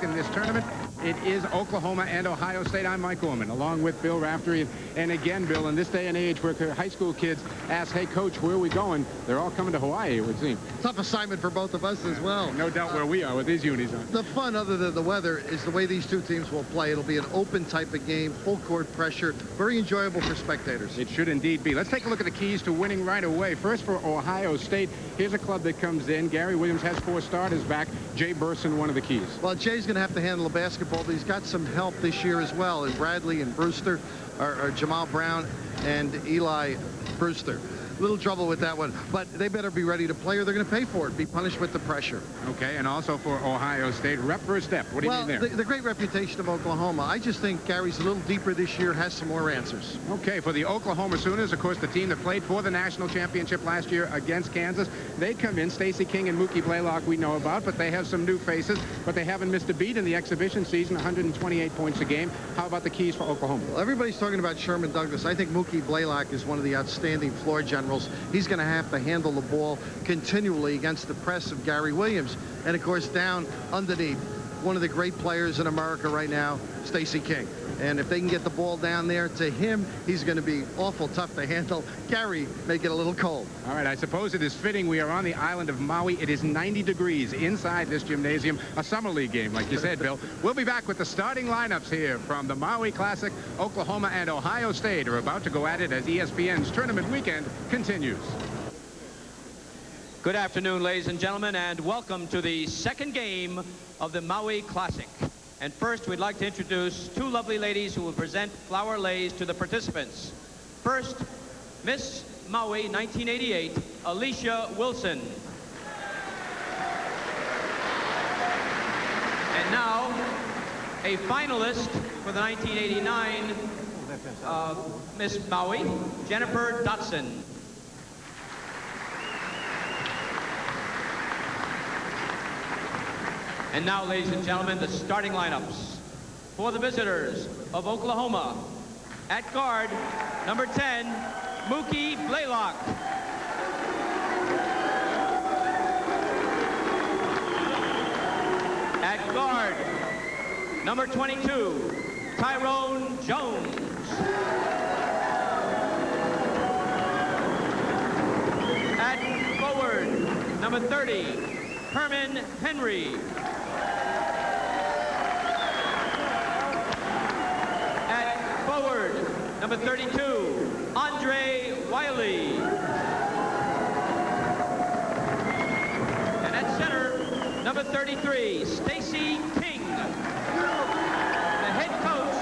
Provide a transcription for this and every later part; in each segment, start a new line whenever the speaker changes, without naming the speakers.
in this tournament. It is Oklahoma and Ohio State. I'm Mike Orman, along with Bill Raftery. And again, Bill, in this day and age where high school kids ask, hey, Coach, where are we going? They're all coming to Hawaii, it would seem.
Tough assignment for both of us as well.
No doubt where we are with these unis on.
The fun, other than the weather, is the way these two teams will play. It'll be an open type of game, full court pressure, very enjoyable for spectators.
It should indeed be. Let's take a look at the keys to winning right away. First, for Ohio State, here's a club that comes in. Gary Williams has 4 starters back. Jay Burson, one of the keys.
Well, Jay's going to have to handle the basketball, but he's got some help this year as well. And Bradley and Brewster, or Jamal Brown and Eli Brewster. Little trouble with that one, but they better be ready to play or they're going to pay for it, be punished with the pressure.
Okay, and also for Ohio State, rep for a step. What do you mean there?
The great reputation of Oklahoma. I just think Gary's a little deeper this year, has some more answers.
Okay, for the Oklahoma Sooners, of course, the team that played for the national championship last year against Kansas, they come in. Stacey King and Mookie Blaylock we know about, but they have some new faces, but they haven't missed a beat in the exhibition season, 128 points a game. How about the keys for Oklahoma?
Well, everybody's talking about Sherman Douglas. I think Mookie Blaylock is one of the outstanding floor generals. He's going to have to handle the ball continually against the press of Gary Williams. And, of course, down underneath, one of the great players in America right now, Stacey King. And if they can get the ball down there to him, he's going to be awful tough to handle. Gary may get a little cold.
All right, I suppose it is fitting. We are on the island of Maui. It is 90 degrees inside this gymnasium. A summer league game, like you said, Bill. We'll be back with the starting lineups here from the Maui Classic. Oklahoma and Ohio State are about to go at it as ESPN's tournament weekend continues.
Good afternoon, ladies and gentlemen, and welcome to the second game of the Maui Classic. And first, we'd like to introduce 2 lovely ladies who will present flower leis to the participants. First, Miss Maui 1988, Alicia Wilson. And now, a finalist for the 1989 Miss Maui, Jennifer Dotson. And now, ladies and gentlemen, the starting lineups. For the visitors of Oklahoma, at guard, number 10, Mookie Blaylock. At guard, number 22, Tyrone Jones. At forward, number 30, Herman Henry. Number 32, Andre Wiley. And at center, number 33, Stacey King. The head coach,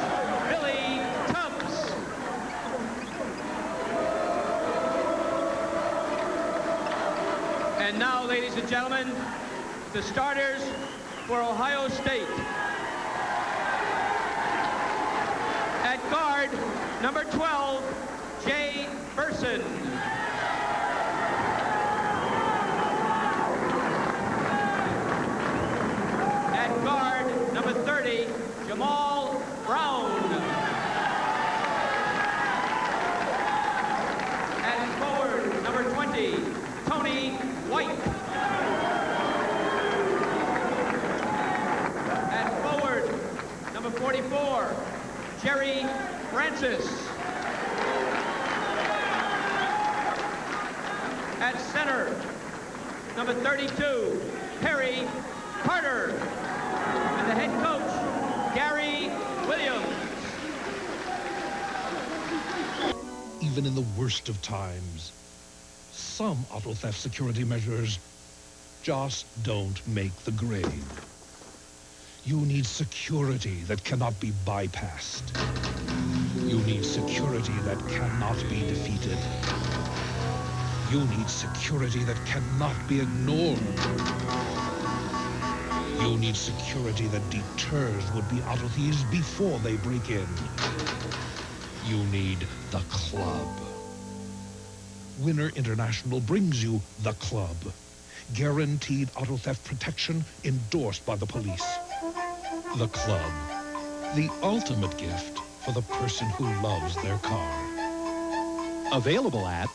Billy Tubbs. And now, ladies and gentlemen, the starters for Ohio State. At guard, number 12, Jay Burson. At guard, number 30, Jamal Brown. At forward, number 20, Tony White. At forward, number 44, Jerry Francis. At center, number 32, Perry Carter. And the head coach, Gary Williams.
Even in the worst of times, some auto theft security measures just don't make the grade. You need security that cannot be bypassed. You need security that cannot be defeated. You need security that cannot be ignored. You need security that deters would-be auto thieves before they break in. You need the club. Winner International brings you the club. Guaranteed auto theft protection endorsed by the police. The club, the ultimate gift for the person who loves their car.
Available at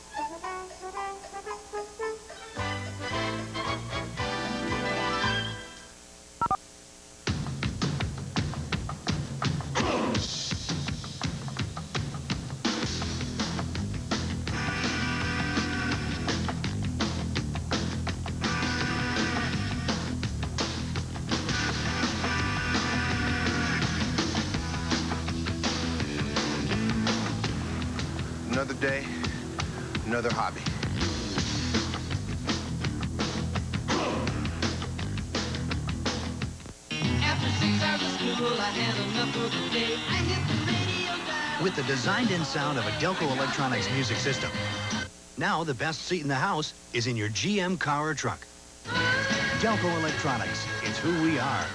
Another day, another hobby.
After 6 hours of school, I had enough for the day. I hit the radio dial.
With the designed-in sound of a Delco Electronics music system. Now the best seat in the house is in your GM car or truck. Delco Electronics, it's who we are.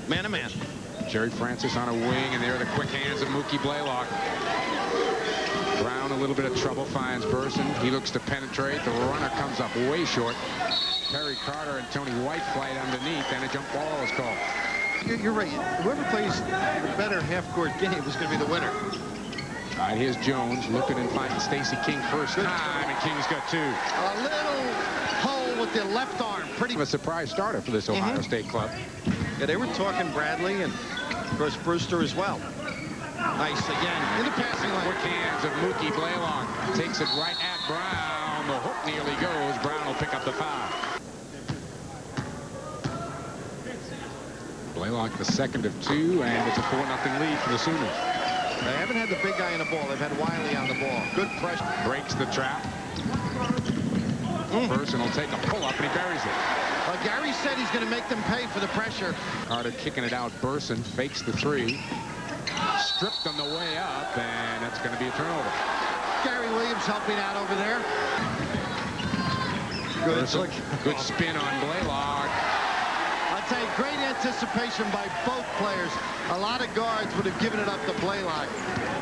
Man-to-man. Jerry Francis on a wing, and there are the quick hands of Mookie Blaylock. Brown, a little bit of trouble, finds Burson. He looks to penetrate. The runner comes up way short. Perry Carter and Tony White flight underneath, and a jump ball is called.
You're right. Whoever plays the better half-court game is going to be the winner.
All right, here's Jones looking and finding Stacey King first time, and King's got two.
A little hole with the left arm. Pretty
A surprise starter for this Ohio State club.
Yeah, they were talking Bradley and, of course, Brewster as well. Nice again in the passing lane.
Quick hands of Mookie Blaylock. Takes it right at Brown. The hook nearly goes. Brown will pick up the foul. Blaylock the second of two, and it's a 4-0 lead for the Sooners.
They haven't had the big guy on the ball. They've had Wiley on the ball. Good pressure.
Breaks the trap. Burson will take a pull-up, and he buries it.
Gary said he's going to make them pay for the pressure.
Carter kicking it out. Burson fakes the three. Stripped on the way up, and that's going to be a turnover.
Gary Williams helping out over there.
Burson, good spin on Blaylock.
I'll tell you, great anticipation by both players. A lot of guards would have given it up to Blaylock.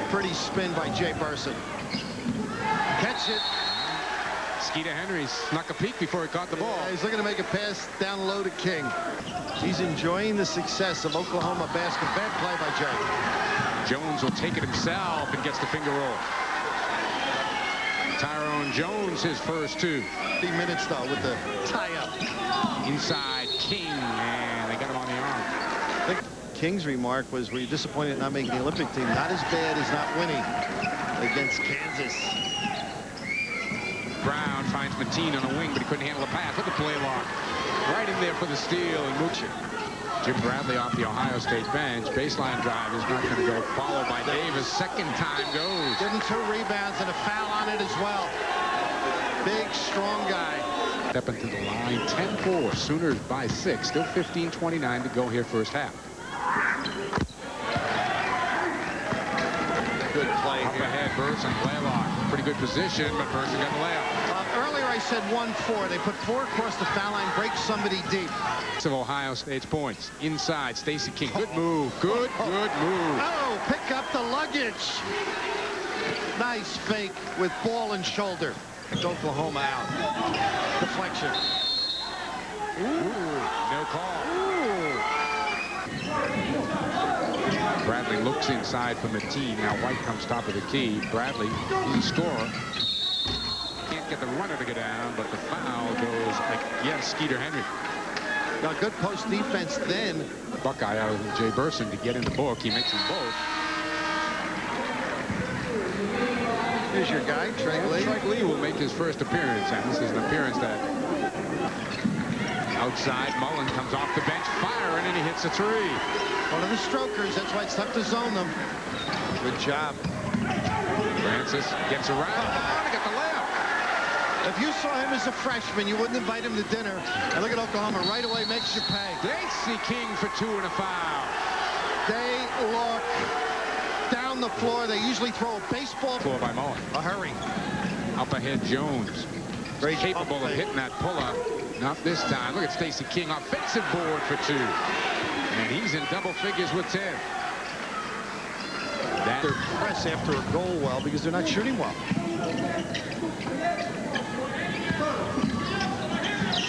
Pretty spin by Jay Burson. Catch it.
Skeeter Henry snuck a peek before he caught the ball.
Yeah, he's looking to make a pass down low to King. He's enjoying the success of Oklahoma basketball. Bad play by Jay.
Jones will take it himself and gets the finger roll. Tyrone Jones, his first two.
30 minutes, though, with the tie-up.
Inside King, and they got him on the arm.
I think King's remark was, were you disappointed not making the Olympic team? Not as bad as not winning against Kansas.
Brown finds Mateen on a wing, but he couldn't handle the pass. Look at Blaylock. Right in there for the steal, and Moochie. Jim Bradley off the Ohio State bench. Baseline drive is not going to go. Followed by Davis. Second time goes.
Give him 2 rebounds and a foul on it as well. Big, strong guy.
Step into the line. 10-4. Sooners by 6. Still 15-29 to go here first half.
Good play
Up
here.
ahead, Burson, Blaylock. Pretty good position, but Burson got the layup.
Earlier I said 1-4. They put 4 across the foul line, break somebody deep.
Of Ohio State's points. Inside, Stacey King. Good move. Good move.
Oh, pick up the luggage. Nice fake with ball and shoulder. Oklahoma out. Deflection.
Ooh, no call. Bradley looks inside for Mateen. Now White comes top of the key. Bradley, he's a scorer. Can't get the runner to go down, but the foul goes against Skeeter Henry.
Now, good post defense then.
Buckeye out of Jay Burson to get in the book. He makes them both.
Here's your guy, Trey Lee.
Trey Lee will make his first appearance, and this is an appearance that outside Mullen comes off the bench, firing, and he hits a three.
One of the strokers. That's why it's tough to zone them. Good job.
Francis gets around. To get the layup.
If you saw him as a freshman, you wouldn't invite him to dinner. And look at Oklahoma right away, makes you pay.
Stacey King for 2 and a foul.
They look down the floor. They usually throw a baseball.
Floor by Mullen.
A hurry.
Up ahead, Jones.
Great
capable of hitting that pull-up. Not this time. Look at Stacey King. Offensive board for 2. And he's in double figures with 10.
They're press after a goal well because they're not shooting well.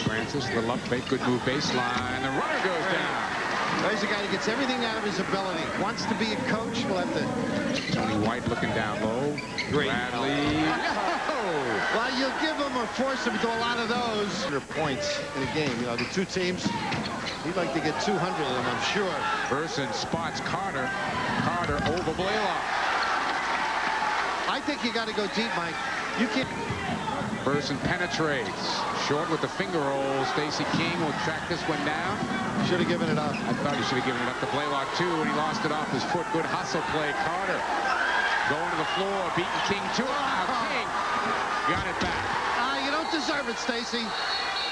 Francis, little up fake, good move baseline. The runner goes down.
There's a guy that gets everything out of his ability. Wants to be a coach. We'll have to.
Tony White looking down low.
Great.
Bradley.
Well, you'll give him or force him to a lot of those. 100 points in a game. You know, the 2 teams, he'd like to get 200 of them, I'm sure.
Burson spots Carter. Carter over Blaylock.
I think you got to go deep, Mike. You can't.
Burson penetrates. Short with the finger roll. Stacey King will track this one down.
Should have given it up.
I thought he should have given it up to Blaylock, too, and he lost it off his foot. Good hustle play, Carter. Going to the floor, beating King to it. Now King got it back.
You don't deserve it, Stacy.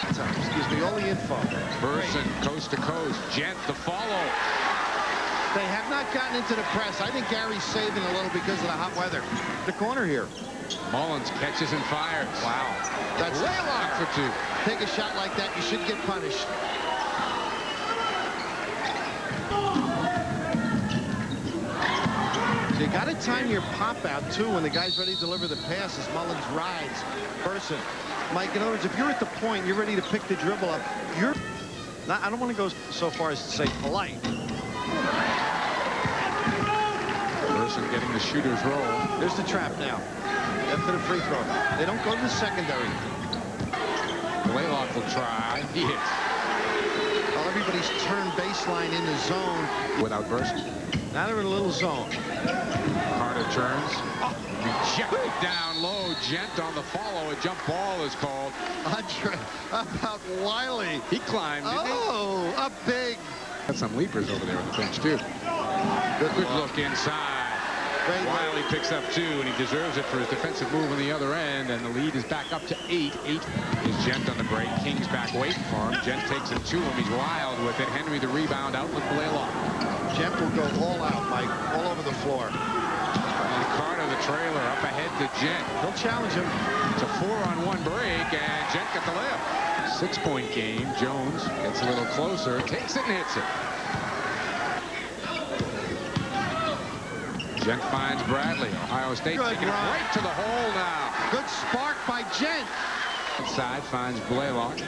Excuse me, all the info.
Burson coast to coast. Gent the follow.
They have not gotten into the press. I think Gary's saving a little because of the hot weather. The corner here.
Mullins catches and fires. Wow.
That's
Laylock for two.
Take a shot like that, you should get punished. You got to time your pop out too when the guy's ready to deliver the pass as Mullins rides. Burson. Mike, in other words, if you're at the point, you're ready to pick the dribble up. You're not, I don't want to go so far as to say polite.
Burson getting the shooter's roll.
There's the trap now. After the free throw. They don't go to the secondary.
Laylock will try. He hits.
Well, everybody's turned baseline in the zone.
Without Burson.
Now they're in a little zone.
Carter turns. Rejected down low. Gent on the follow. A jump ball is called.
Andre, how about Wiley?
He climbed, didn't he?
Oh, up big.
Got some leapers over there on the bench, too. Good look inside.
Great
Wiley picks up two, and he deserves it for his defensive move on the other end, and the lead is back up to 8. 8 is Gent on the break. King's back waiting for him. Gent takes him to him. He's wild with it. Henry the rebound out with Blaylock.
Gent will go all out, Mike, all over the floor.
And Carter, the trailer, up ahead to Gent.
He'll challenge him.
It's a 4-on-1 break, and Gent got the layup. 6-point game. Jones gets a little closer, takes it and hits it. Gent finds Bradley. Ohio State taking it right to the hole now.
Good spark by Gent.
Inside finds Blaylock.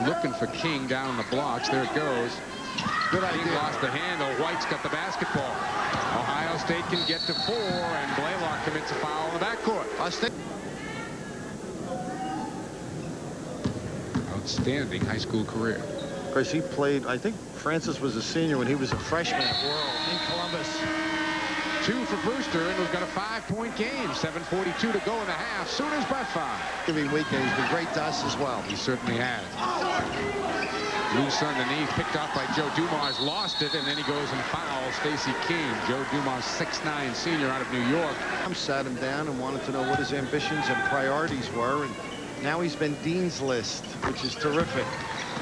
Looking for King down on the blocks. There it goes.
Good
King
idea.
lost the handle. White's got the basketball. Ohio State can get to 4, and Blaylock commits a foul in the backcourt. Outstanding high school career.
Of course, he played, I think Francis was a senior when he was a freshman at World in Columbus.
2 for Brewster, and we've got a 5-point game. 7:42 to go in the half. Sooners by 5.
Every weekend, he's been great to us as well.
He certainly has. Loose underneath, picked off by Joe Dumars, lost it, and then he goes and fouls Stacey King. Joe Dumars, 6'9" senior out of New York.
I sat him down and wanted to know what his ambitions and priorities were, and now he's been Dean's List, which is terrific.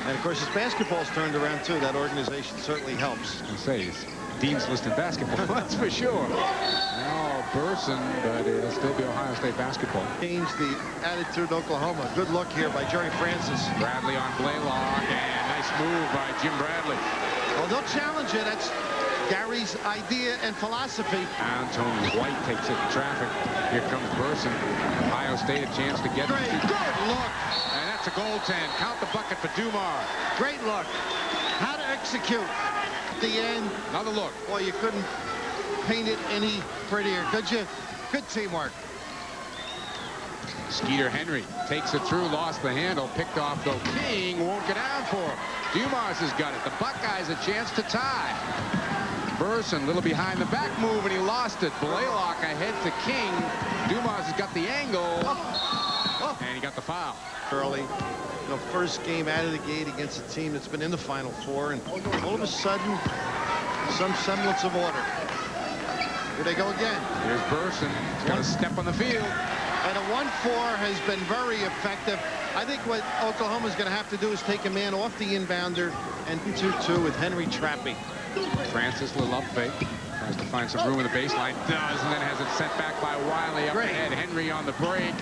And of course, his basketball's turned around too. That organization certainly helps.
I say he's Dean's List in basketball, that's for sure. Now Burson, but it'll still be Ohio State basketball.
Change the attitude in Oklahoma. Good look here by Jerry Francis.
Bradley on Blaylock, and nice move by Jim Bradley.
Well, they'll challenge it. That's Gary's idea and philosophy.
And Tony White takes it in traffic. Here comes Burson. Ohio State a chance to get
Great. Good look.
And that's a goaltend. Count the bucket for Dumars.
Great look. How to execute. At the end.
Another look.
Boy, you couldn't paint it any prettier, could you? Good teamwork.
Skeeter Henry takes it through, lost the handle, picked off though. King won't get down for him. Dumars has got it. The Buckeyes a chance to tie. Burson, a little behind the back move, and he lost it. Blaylock ahead to King. Dumars has got the angle, and he got the foul.
Early, first game out of the gate against a team that's been in the Final Four, and all of a sudden, some semblance of order. Here they go again.
Here's Burson. He's got a step on the field.
And a 1-4 has been very effective. I think what Oklahoma's going to have to do is take a man off the inbounder and 2-2 with Henry trapping.
Francis, a little up fake. Tries to find some room in the baseline. Does, and then has it sent back by Wiley up ahead. Henry on the break.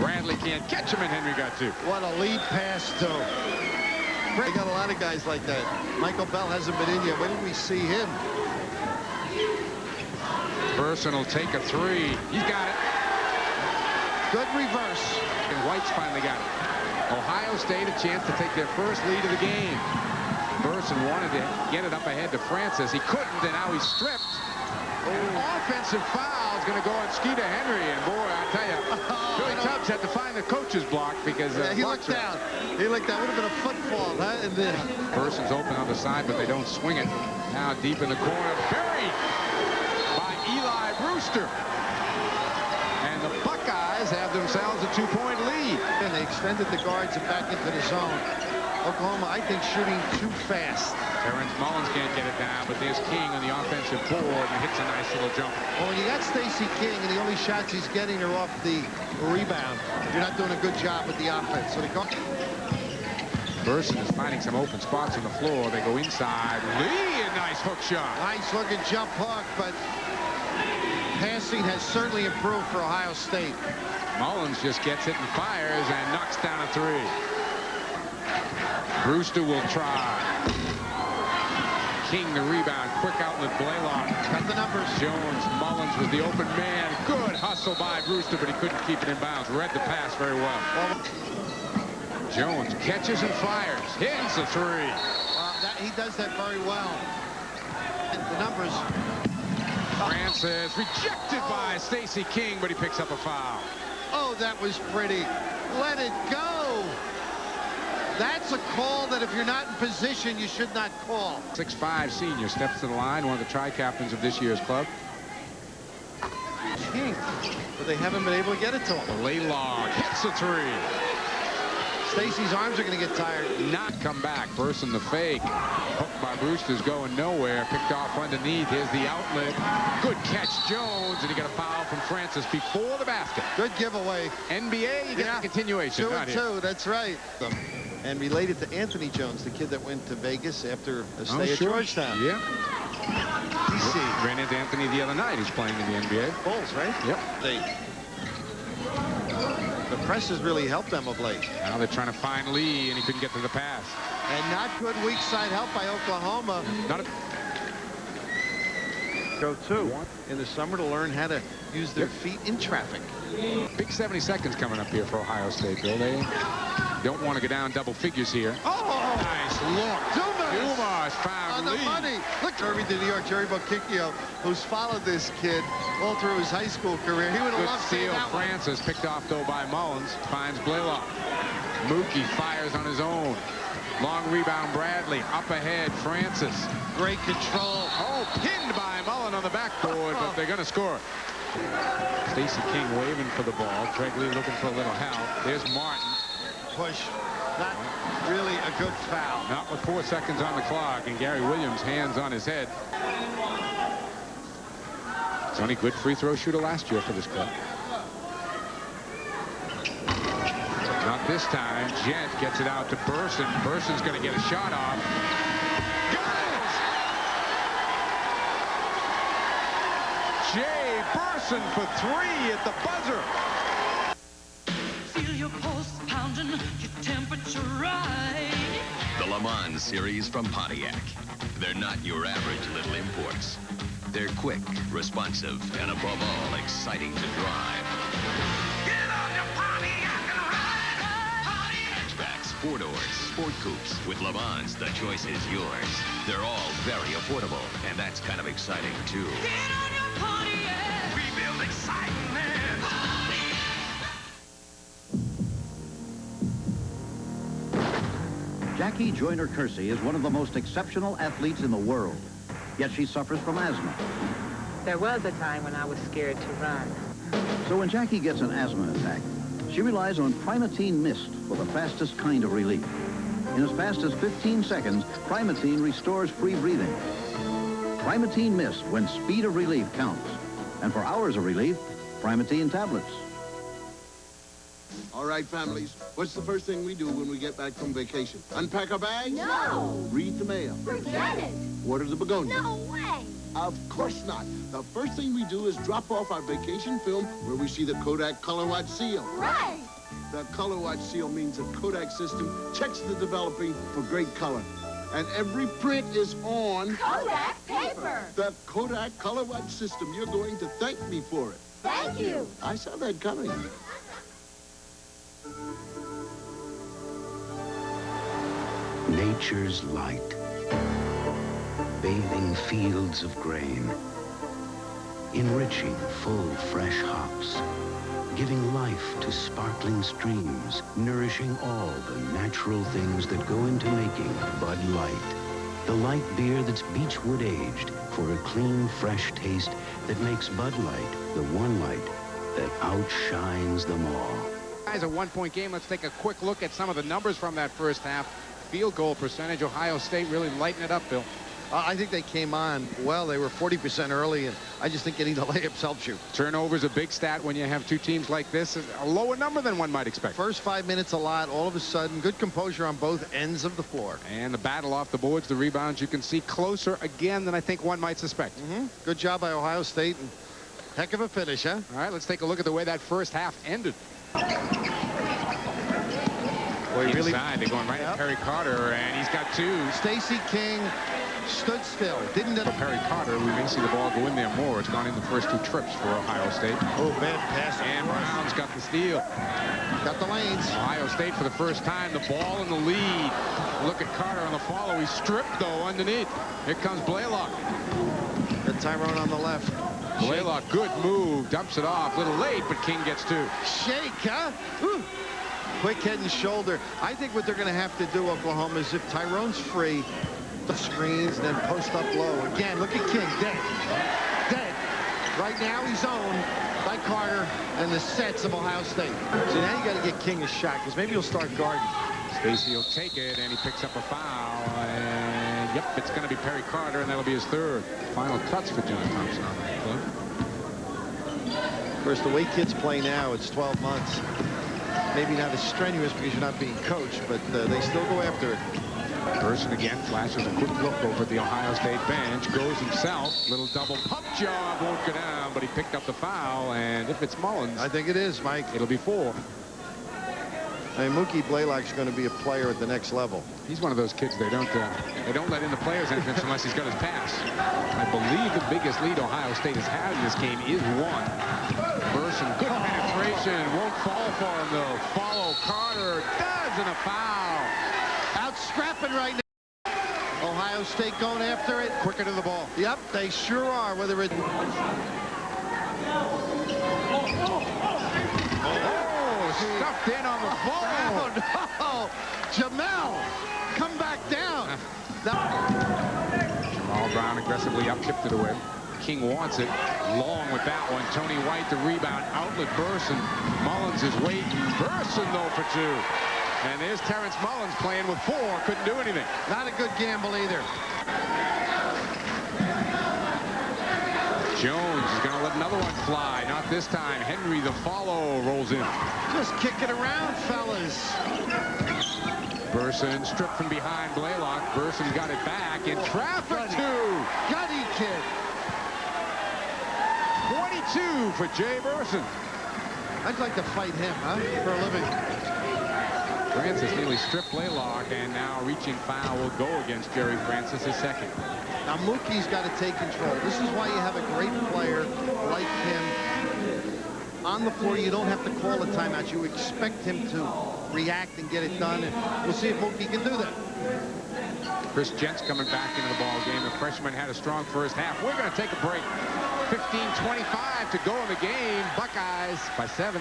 Bradley can't catch him, and Henry got 2.
What a lead pass, too. They got a lot of guys like that. Michael Bell hasn't been in yet. When did we see him?
Burson will take a 3. He's got it.
Good reverse.
And White's finally got it. Ohio State a chance to take their first lead of the game. Burson wanted to get it up ahead to Francis. He couldn't, and now he's stripped. An offensive foul is going to go on Skeeter Henry. And boy, I tell you, Billy Tubbs had to find the coach's block because
he looked down. He looked down. Would have been a footfall, huh? And then
Burson's open on the side, but they don't swing it. Now deep in the corner, buried by Eli Brewster. And the Buckeyes have themselves a 2-point lead.
And they extended the guards and back into the zone. Oklahoma, I think, shooting too fast.
Terrence Mullins can't get it down, but there's King on the offensive board and hits a nice little jump.
Well, when you got Stacey King and the only shots he's getting are off the rebound, you're not doing a good job with the offense. So they go.
Burson is finding some open spots on the floor. They go inside. Lee, a nice hook shot.
Nice looking jump hook, but passing has certainly improved for Ohio State.
Mullins just gets it and fires and knocks down a three. Brewster will try. King the rebound. Quick outlet, Blaylock.
Got the numbers.
Jones. Mullins was the open man. Good hustle by Brewster, but he couldn't keep it in bounds. Read the pass very well. Jones catches and fires. Hits a three.
He does that very well. And the numbers.
Francis rejected by Stacey King, but he picks up a foul.
Oh, that was pretty. Let it go. That's a call that if you're not in position, you should not call.
6'5" senior steps to the line, one of the tri-captains of this year's club.
King, but they haven't been able to get it to him.
Blaylock hits a three.
Stacey's arms are going to get tired.
Not come back. Burson the fake. Hooked by Brewster's going nowhere. Picked off underneath. Here's the outlet. Good catch, Jones. And he got a foul from Francis before the basket.
Good giveaway.
NBA, you get the continuation.
2 and 2, that's right. And related to Anthony Jones, the kid that went to Vegas after a stay at Georgetown.
Yeah.
DC.
Ran into Anthony the other night. He's playing in the NBA.
Bulls, right?
Yep.
The press has really helped them of late.
Now they're trying to find Lee, and he couldn't get to the pass.
And not good weak side help by Oklahoma. Go two in the summer to learn how to use their feet in traffic.
Big 70 seconds coming up here for Ohio State, Bill. They don't want to go down double figures here.
Oh!
Nice look. Dumas found
on the
Lee.
money. Look, Derby to New York, Jerry Bocchicchio, who's followed this kid all through his high school career. He would have
Good
loved seeing
steal.
that one.
Francis picked off, though, by Mullins. Finds Blaylock. Mookie fires on his own. Long rebound, Bradley. Up ahead, Francis.
Great control.
Oh, pinned by Mullen on the backboard, but they're going to score. Stacey King waving for the ball. Craig Lee looking for a little help. There's Martin.
Push. Not really a good foul.
Not with 4 seconds on the clock, and Gary Williams hands on his head. He's only good free throw shooter last year for this club. Not this time. Gent gets it out to Burson. Burson's going to get a shot off. Jay Burson for three at the buzzer.
Feel your pulse pounding, your temperature rise.
The Le Mans series from Pontiac. They're not your average little imports. They're quick, responsive, and above all, exciting to drive.
Get on your Pontiac and ride.
Hatchbacks, four-doors, sport coupes. With Le Mans, the choice is yours. They're all very affordable, and that's kind of exciting, too.
Get on your Pontiac. We build excitement.
Jackie Joyner-Kersee is one of the most exceptional athletes in the world, yet she suffers from asthma.
There was a time when I was scared to run.
So when Jackie gets an asthma attack, she relies on Primatene Mist for the fastest kind of relief. In as fast as 15 seconds, Primatene restores free breathing. Primatene Mist when speed of relief counts. And for hours of relief, Primatene tablets.
All right, families, what's the first thing we do when we get back from vacation? Unpack our bags?
No!
Read the mail?
Forget it!
Water the begonias?
No way!
Of course not. The first thing we do is drop off our vacation film where we see the Kodak Color Watch seal.
Right!
The Color Watch seal means the Kodak system checks the developing for great color. And every print is on...
Kodak paper!
The Kodak Color Watch system. You're going to thank me for it.
Thank you!
I saw that coming.
Nature's light, bathing fields of grain, enriching full, fresh hops, giving life to sparkling streams, nourishing all the natural things that go into making Bud Light. The light beer that's beechwood aged for a clean, fresh taste that makes Bud Light the one light that outshines them all.
Guys, a one-point game. Let's take a quick look at some of the numbers from that first half. field goal percentage. Ohio State really lighting it up, Bill.
I think they came on well. They were 40% early, and I just think getting the layups helps you.
Turnovers a big stat when you have two teams like this. A lower number than one might expect.
First 5 minutes a lot. All of a sudden, good composure on both ends of the floor.
And the battle off the boards, the rebounds, you can see closer again than I think one might suspect.
Good job by Ohio State. And heck of a finish, huh?
All right, let's take a look at the way that first half ended.
Boy,
Inside,
really,
they're going right at Perry Carter, and he's got two.
Stacey King stood still. Didn't
For Perry Carter, we may see the ball go in there more. It's gone in the first two trips for Ohio State.
Oh, bad pass.
And Brown's got the steal.
Got the lanes.
Ohio State for the first time, the ball in the lead. Look at Carter on the follow. He's stripped, though, underneath. Here comes Blaylock.
And Tyrone on the left.
Blaylock, good move. Dumps it off. Little late, but King gets two.
Shake, huh? Ooh. Quick head and shoulder. I think what they're going to have to do, Oklahoma, is if Tyrone's free, the screens, then post up low. Again, look at King, dead. Dead. Right now he's owned by Carter and the sets of Ohio State. So now you got to get King a shot, because maybe he'll start guarding.
Stacey will take it, and he picks up a foul. And, yep, it's going to be Perry Carter, and that'll be his third. Final touch for John Thompson on that play.
Of course, the way kids play now, it's 12 months. Maybe not as strenuous because you're not being coached, but they still go after it.
Person again flashes a quick look over at the Ohio State bench, goes himself, little double pump job, won't go down, but he picked up the foul, and if it's Mullins,
I think it is, Mike.
It'll be 4.
I mean, Mookie Blaylock's going to be a player at the next level.
He's one of those kids they don't let in the players' entrance unless he's got his pass. I believe the biggest lead Ohio State has had in this game is 1. Burson, good penetration, won't fall for him though. Follow Carter, does, and a foul.
Out scrapping right now. Ohio State going after it.
Quicker to the ball.
Yep, they sure are. Whether it.
Stuffed in on the ball.
Oh, no. Jamel, come back down.
Jamal Brown aggressively up, tipped it away. King wants it. Long with that one. Tony White, the rebound. Outlet Burson. Mullins is waiting. Burson, though, for 2. And there's Terrence Mullins playing with 4. Couldn't do anything.
Not a good gamble either.
Jones is going to let another one fly. Not this time. Henry, the follow, rolls in.
Just kick it around, fellas.
Burson stripped from behind Blaylock. Burson got it back in traffic. 2.
Gutty kid.
22 for Jay Burson.
I'd like to fight him, huh, for a living.
Francis nearly stripped Blaylock, and now reaching foul will go against Jerry Francis, his second.
Now Mookie's got to take control. This is why you have a great player like him on the floor. You don't have to call a timeout. You expect him to react and get it done, and we'll see if Mookie can do that.
Chris Gent's coming back into the ball game. The freshman had a strong first half. We're going to take a break. 15:25 to go in the game. Buckeyes by 7.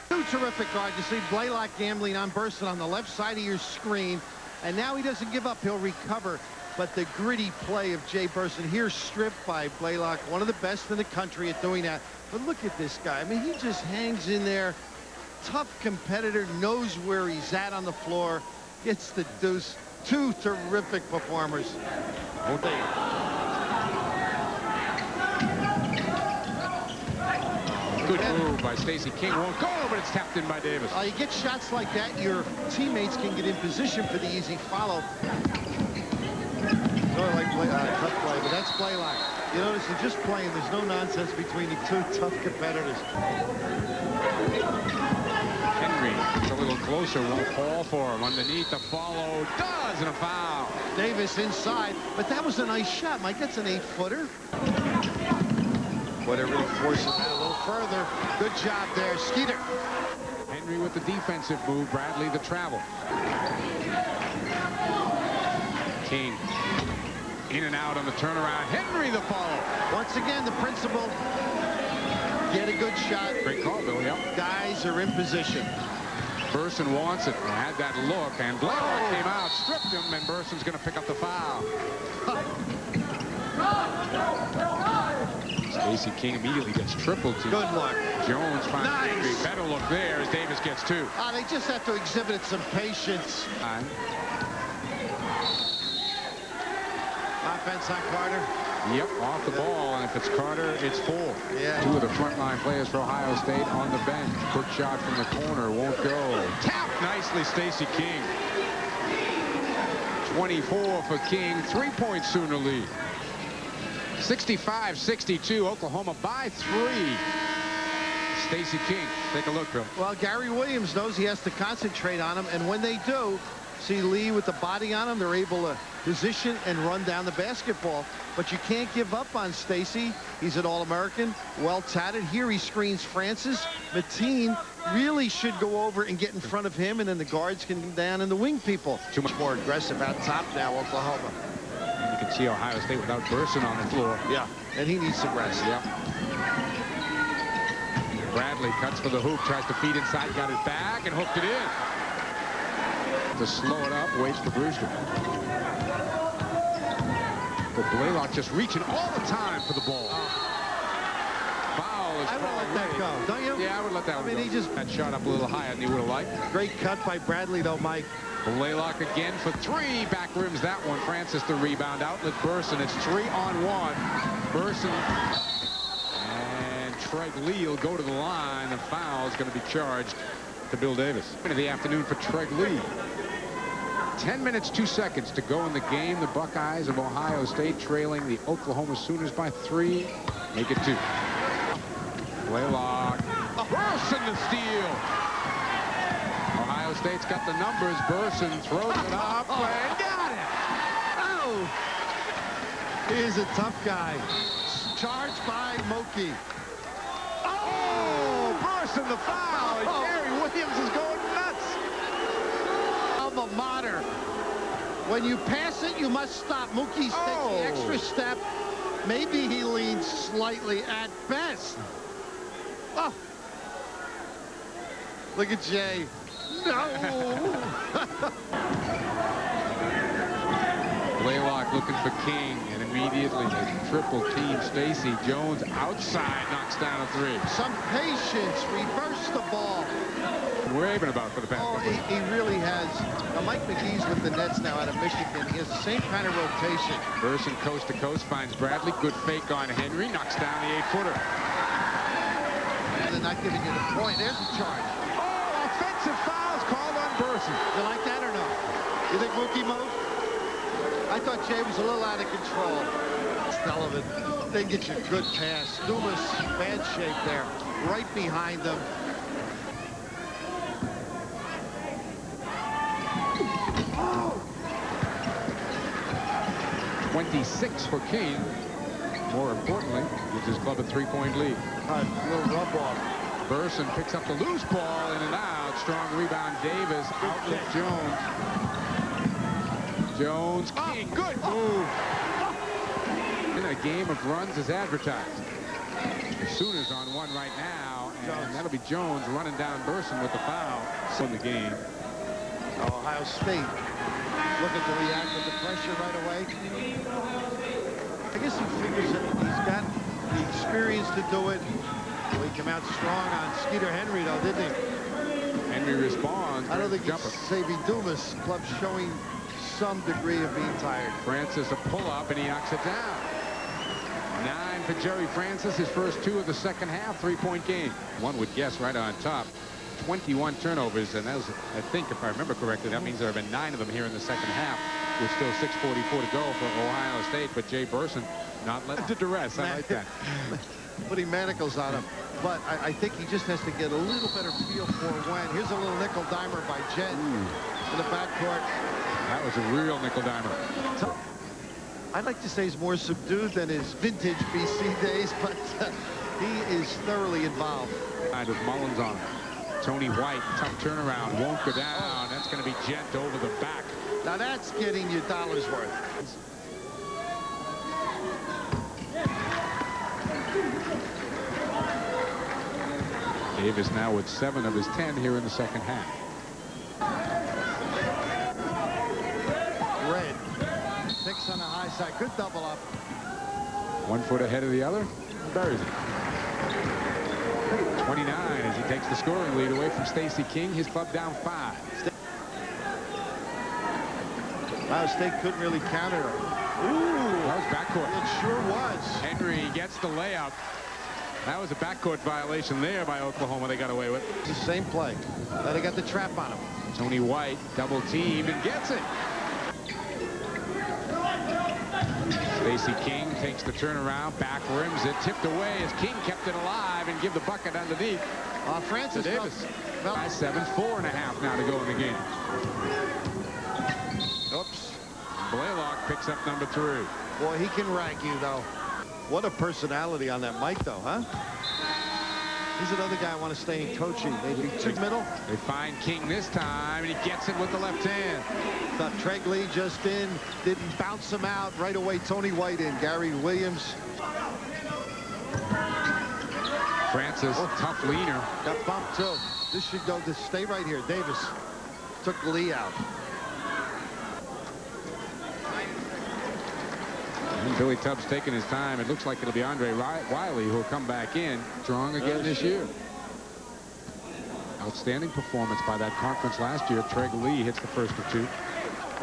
Two terrific guards. You see Blaylock gambling on Burson on the left side of your screen. And now he doesn't give up. He'll recover. But the gritty play of Jay Burson here, stripped by Blaylock, one of the best in the country at doing that. But look at this guy. I mean, he just hangs in there. Tough competitor, knows where he's at on the floor, gets the deuce. Two terrific performers.
Good move by Stacey King. Won't go, but it's tapped in by Davis.
You get shots like that, your teammates can get in position for the easy follow. Really like tough play, but that's Blaylock. You notice they're just playing. There's no nonsense between the two tough competitors.
Henry, it's a little closer, won't fall for him. Underneath the follow, does, and a foul.
Davis inside, but that was a nice shot, Mike. That's an 8-footer. But it really forced him out a little further. Good job there, Skeeter.
Henry with the defensive move, Bradley the travel. King in and out on the turnaround. Henry the follow.
Once again, the principle. Get a good shot.
Great call, Bill. Yep.
Guys are in position.
Burson wants it. Had that look, and Blaylock came out, stripped him, and Burson's going to pick up the foul. Stacey King immediately gets tripled.
Good look.
Jones finds
Nice.
a better look there as Davis gets two.
They just have to exhibit some patience. Offense on Carter.
Yep, off the ball, and if it's Carter, it's four.
Yeah.
Two of the frontline players for Ohio State on the bench. Quick shot from the corner, won't go. Tapped nicely, Stacey King. 24 for King, 3 points sooner lead. 65-62, Oklahoma by 3. Stacey King, take a look, Bill.
Well, Gary Williams knows he has to concentrate on him, and when they do, see Lee with the body on him, they're able to position and run down the basketball. But you can't give up on Stacey. He's an All-American, well-tatted. Here he screens Francis. Mateen really should go over and get in front of him, and then the guards can come down and the wing people. Too much more aggressive out top now, Oklahoma.
You can see Ohio State without Burson on the floor.
Yeah, and he needs some rest.
Yep. Bradley cuts for the hoop, tries to feed inside, got it back, and hooked it in. To slow it up, waits for Brewster. But Blaylock just reaching all the time for the ball. Foul is
I would
called
let that
late.
go, don't you?
Yeah, I would let that one go.
He just
that shot up a little higher than he would have liked.
Great cut by Bradley, though, Mike.
Blaylock again for three. Back rims that one. Francis the rebound. Outlet Burson. It's 3-on-1. Burson and Treg Lee will go to the line. The foul is going to be charged to Bill Davis. Of the afternoon for Treg Lee. 10 minutes, 2 seconds to go in the game. The Buckeyes of Ohio State trailing the Oklahoma Sooners by 3. Make it 2. Blaylock. Burson the steal. Ohio State's got the numbers. Burson throws it up and got it.
Oh! He is a tough guy. Charged by Moki.
Oh! Burson the foul. And Gary Williams is going nuts.
Alma mater. When you pass it, you must stop. Mookie's takes the extra step. Maybe he leans slightly at best. Oh! Look at Jay. No!
Blaylock looking for King, and immediately they triple team Stacey. Jones outside knocks down a 3.
Some patience. Reverse the ball.
We're raving about for the past couple.
He really has. Now, Mike McGee's with the Nets now out of Michigan. He has the same kind of rotation.
Burson coast to coast finds Bradley. Good fake on Henry. Knocks down the 8-footer.
They're not giving you the point. There's the charge.
Oh, offensive fouls called on Burson.
You like that or no? You think Mookie moved? I thought Jay was a little out of control. Sullivan then gets you a good pass. Dumas, bad shape there. Right behind them. Oh. 26 for King. More importantly, gives his club a 3-point lead. A little rub off.
Burson picks up the loose ball, in and out. Strong rebound, Davis. Outlet Jones. Jones, King, good move. In a game of runs as advertised. The Sooners on one right now, and that'll be Jones running down Burson with the foul. In the game.
Ohio State looking to react with the pressure right away. I guess he figures that he's got the experience to do it. Well, he came out strong on Skeeter Henry, though, didn't he?
Henry responds.
I don't think
jumper.
it's Savvy Dumas. Club showing some degree of being tired.
Francis a pull-up, and he knocks it down. 9 for Jerry Francis, his first 2 of the second half, 3-point game. One would guess right on top. 21 turnovers, and as I think, if I remember correctly, that means there have been 9 of them here in the second half, with still 6:44 to go for Ohio State. But Jay Burson not led to duress. I like that.
Putting manacles on him. But I think he just has to get a little better feel for when. Here's a little nickel dimer by Jet in the backcourt.
That was a real nickel dimer.
I'd like to say he's more subdued than his vintage BC days, but he is thoroughly involved.
With Mullins on it. Tony White, tough turnaround, won't go down. That's going to be Gent over the back.
Now that's getting you dollars worth.
Davis now with 7 of his 10 here in the second half.
Red. 6 on the high side. Good double up.
1 foot ahead of the other. Burson. 29 as he takes the scoring lead away from Stacey King. His club down 5.
Ohio State couldn't really counter it.
Ooh, that was backcourt.
It sure was.
Henry gets the layup. That was a backcourt violation there by Oklahoma. They got away with.
It's the same play. Now they got the trap on him.
Tony White double teamed and gets it. Stacey King takes the turnaround, back rims it, tipped away as King kept it alive and give the bucket underneath.
Francis
Davis. By 7, 4.5 now to go in the game.
Oops.
Blaylock picks up number 3.
Boy, he can rank you, though. What a personality on that mic, though, huh? He's another guy I want to stay in coaching. Maybe two middle.
They find King this time, and he gets it with the left hand.
Thought Treg Lee just in, didn't bounce him out. Right away, Tony White in. Gary Williams.
Francis, tough leaner.
Got bumped, too. This should go to stay right here. Davis took Lee out.
And Billy Tubbs taking his time. It looks like it'll be Andre Wiley who will come back in strong again this year. Outstanding performance by that conference last year. Treg Lee hits the first of 2.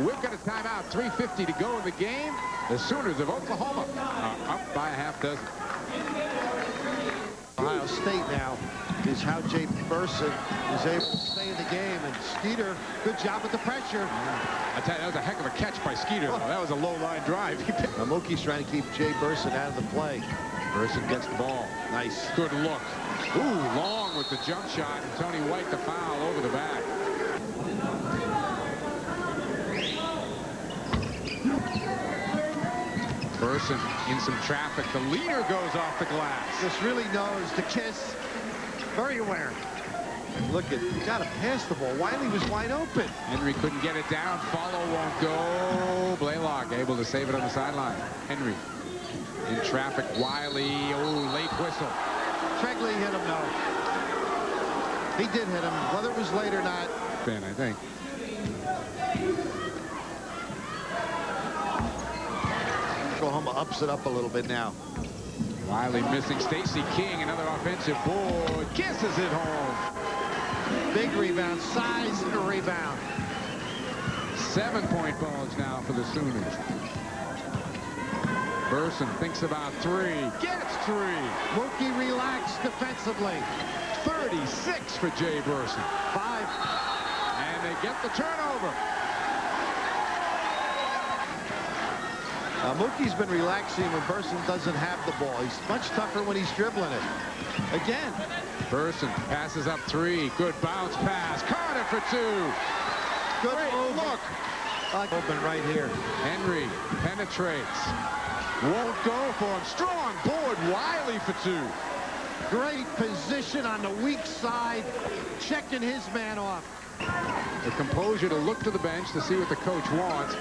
We've got a timeout. 3:50 to go in the game. The Sooners of Oklahoma are up by a half dozen.
Ohio State now is how Jay Burson is able to stay in the game. And Skeeter, good job with the pressure.
I tell you, that was a heck of a catch by Skeeter. That was a low line drive.
Mookie's trying to keep Jay Burson out of the play.
Burson gets the ball.
Nice.
Good look. Ooh, long with the jump shot. And Tony White the foul over the back. Burson in some traffic. The leader goes off the glass.
This really knows to kiss. Very aware. Look at, got to pass the ball. Wiley was wide open.
Henry couldn't get it down. Follow won't go. Blaylock able to save it on the sideline. Henry in traffic. Wiley. Oh, late whistle.
Treg Lee hit him, no. He did hit him, whether it was late or not.
Ben, I think.
Oklahoma ups it up a little bit now.
Wiley missing. Stacey King, another offensive board. Kisses it home.
Big rebound, size and a rebound.
7-point bulge now for the Sooners. Burson thinks about 3. Gets 3.
Mookie relaxed defensively.
36 for Jay Burson.
5.
And they get the turnover.
Mookie's been relaxing when Burson doesn't have the ball. He's much tougher when he's dribbling it. Again.
Burson passes up 3. Good bounce pass. Carter for 2.
Good
Great
move.
look.
Open right here.
Henry penetrates. Won't go for him. Strong board. Wiley for 2.
Great position on the weak side. Checking his man off.
The composure to look to the bench to see what the coach wants.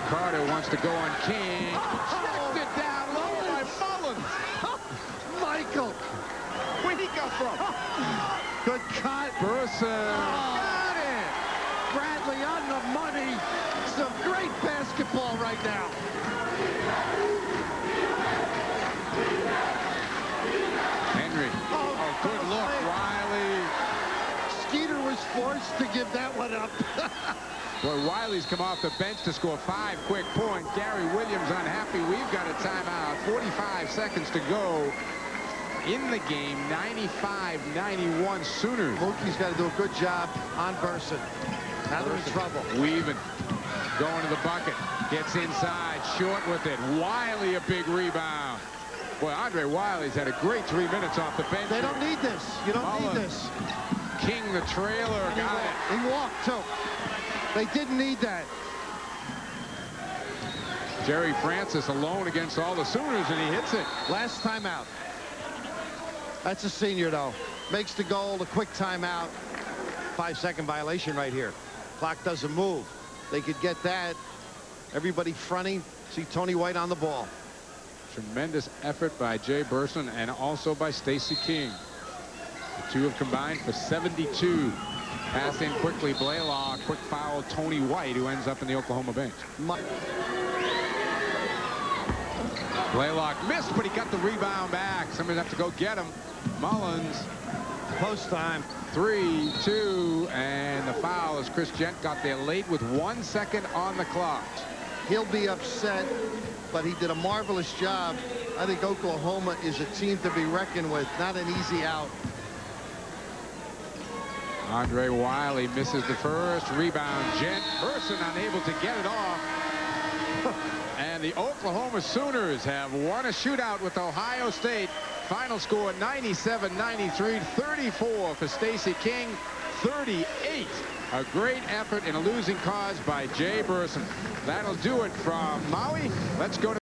Carter wants to go on King. Checked it down low by Mullins.
Michael.
Where'd he come from?
Good cut.
Burson.
Got it. Bradley on the money. Some great basketball right now.
Henry. Oh, good look. Wiley.
Skeeter was forced to give that one up.
Boy, Wiley's come off the bench to score 5 quick points. Gary Williams unhappy. We've got a timeout. 45 seconds to go in the game. 95-91 Sooners.
Mookie's got to do a good job on Burson. Now they're in trouble.
Weaving. Going to the bucket. Gets inside. Short with it. Wiley a big rebound. Boy, Andre Wiley's had a great 3 minutes off the bench.
They don't need this. You don't need this.
King the trailer. Got it.
He walked, too. They didn't need that.
Jerry Francis alone against all the Sooners, and he hits it.
Last timeout. That's a senior, though. Makes the goal, a quick timeout. 5-second violation right here. Clock doesn't move. They could get that. Everybody fronting. See Tony White on the ball.
Tremendous effort by Jay Burson and also by Stacey King. The two have combined for 72. Pass in quickly, Blaylock. Quick foul, Tony White, who ends up in the Oklahoma bench. Blaylock missed, but he got the rebound back. Somebody's have to go get him. Mullins.
Post time.
3-2, and the foul as Chris Gent got there late with 1 second on the clock.
He'll be upset, but he did a marvelous job. I think Oklahoma is a team to be reckoned with. Not an easy out.
Andre Wiley misses the first. Rebound, Gent. Burson unable to get it off. And the Oklahoma Sooners have won a shootout with Ohio State. Final score 97-93, 34 for Stacey King, 38. A great effort in a losing cause by Jay Burson. That'll do it from Maui. Let's go to